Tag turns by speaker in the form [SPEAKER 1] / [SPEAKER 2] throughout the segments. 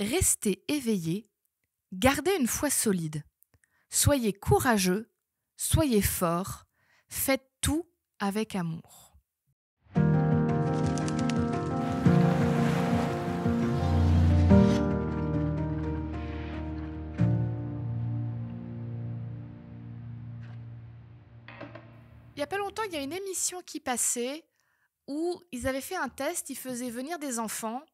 [SPEAKER 1] Restez éveillé, gardez une foi solide. Soyez courageux, soyez fort, faites tout avec amour. Il n'y a pas longtemps, il y a une émission qui passait où ils avaient fait un test, ils faisaient venir des enfants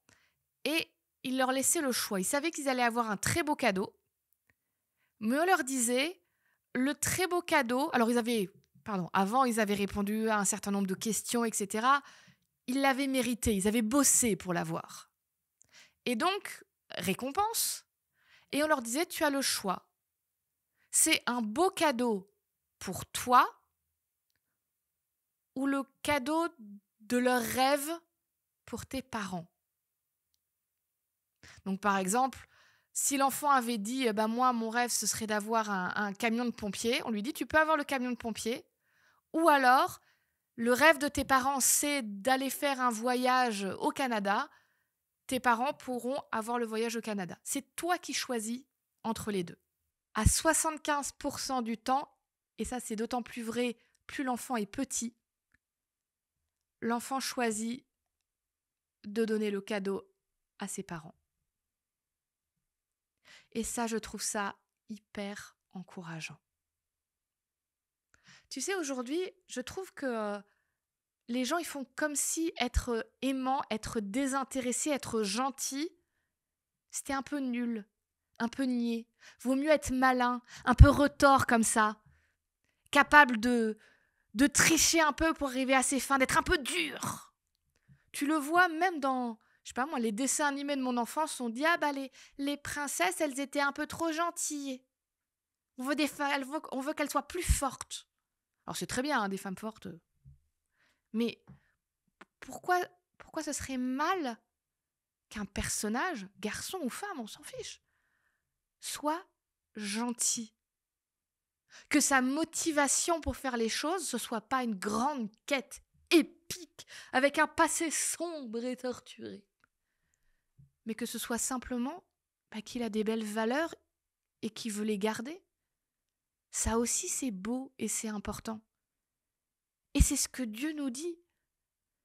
[SPEAKER 1] et ils leur laissaient le choix. Ils savaient qu'ils allaient avoir un très beau cadeau, mais on leur disait le très beau cadeau. Alors avant ils avaient répondu à un certain nombre de questions, etc. Ils l'avaient mérité, ils avaient bossé pour l'avoir. Et donc, récompense. Et on leur disait tu as le choix. C'est un beau cadeau pour toi ou le cadeau de leur rêve pour tes parents. Donc, par exemple, si l'enfant avait dit moi, mon rêve, ce serait d'avoir un camion de pompiers, on lui dit tu peux avoir le camion de pompiers. Ou alors, le rêve de tes parents, c'est d'aller faire un voyage au Canada. Tes parents pourront avoir le voyage au Canada. C'est toi qui choisis entre les deux. À 75% du temps, et ça c'est d'autant plus vrai plus l'enfant est petit, l'enfant choisit de donner le cadeau à ses parents. Et ça, je trouve ça hyper encourageant. Tu sais, aujourd'hui, je trouve que les gens, ils font comme si être aimant, être désintéressé, être gentil, c'était un peu nul, un peu niais. Vaut mieux être malin, un peu retors comme ça, capable de tricher un peu pour arriver à ses fins, d'être un peu dur. Tu le vois même dans, je sais pas moi, les dessins animés de mon enfance, on dit les princesses, elles étaient un peu trop gentilles. On veut qu'elles soient plus fortes. Alors c'est très bien, hein, des femmes fortes. Mais pourquoi, pourquoi ce serait mal qu'un personnage, garçon ou femme, on s'en fiche, soit gentil? Que sa motivation pour faire les choses, ce soit pas une grande quête épique avec un passé sombre et torturé, mais que ce soit simplement qu'il a des belles valeurs et qu'il veut les garder. Ça aussi, c'est beau et c'est important. Et c'est ce que Dieu nous dit.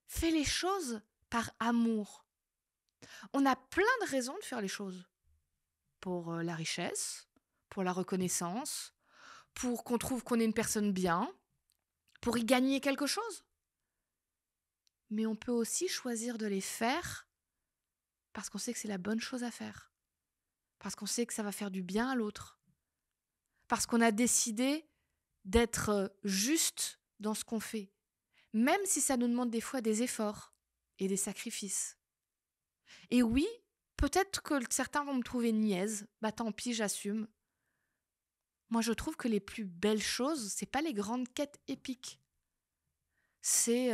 [SPEAKER 1] Fais les choses par amour. On a plein de raisons de faire les choses. Pour la richesse, pour la reconnaissance, pour qu'on trouve qu'on est une personne bien, pour y gagner quelque chose. Mais on peut aussi choisir de les faire parce qu'on sait que c'est la bonne chose à faire. Parce qu'on sait que ça va faire du bien à l'autre. Parce qu'on a décidé d'être juste dans ce qu'on fait. Même si ça nous demande des fois des efforts et des sacrifices. Et oui, peut-être que certains vont me trouver niaise. Tant pis, j'assume. Moi, je trouve que les plus belles choses, c'est pas les grandes quêtes épiques. C'est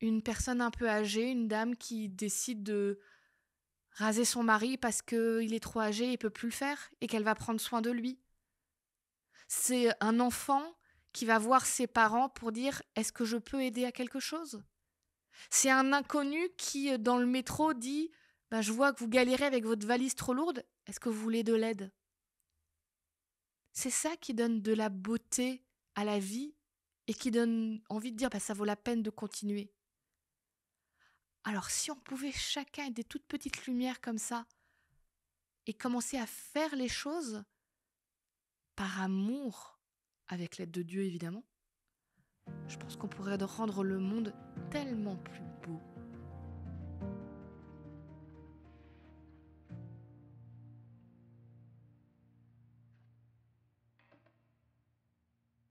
[SPEAKER 1] une personne un peu âgée, une dame qui décide de raser son mari parce qu'il est trop âgé et ne peut plus le faire et qu'elle va prendre soin de lui. C'est un enfant qui va voir ses parents pour dire « Est-ce que je peux aider à quelque chose ?» C'est un inconnu qui, dans le métro, dit « Je vois que vous galérez avec votre valise trop lourde, est-ce que vous voulez de l'aide ?» C'est ça qui donne de la beauté à la vie et qui donne envie de dire ça vaut la peine de continuer. Alors si on pouvait chacun être des toutes petites lumières comme ça et commencer à faire les choses par amour, avec l'aide de Dieu évidemment, je pense qu'on pourrait rendre le monde tellement plus beau.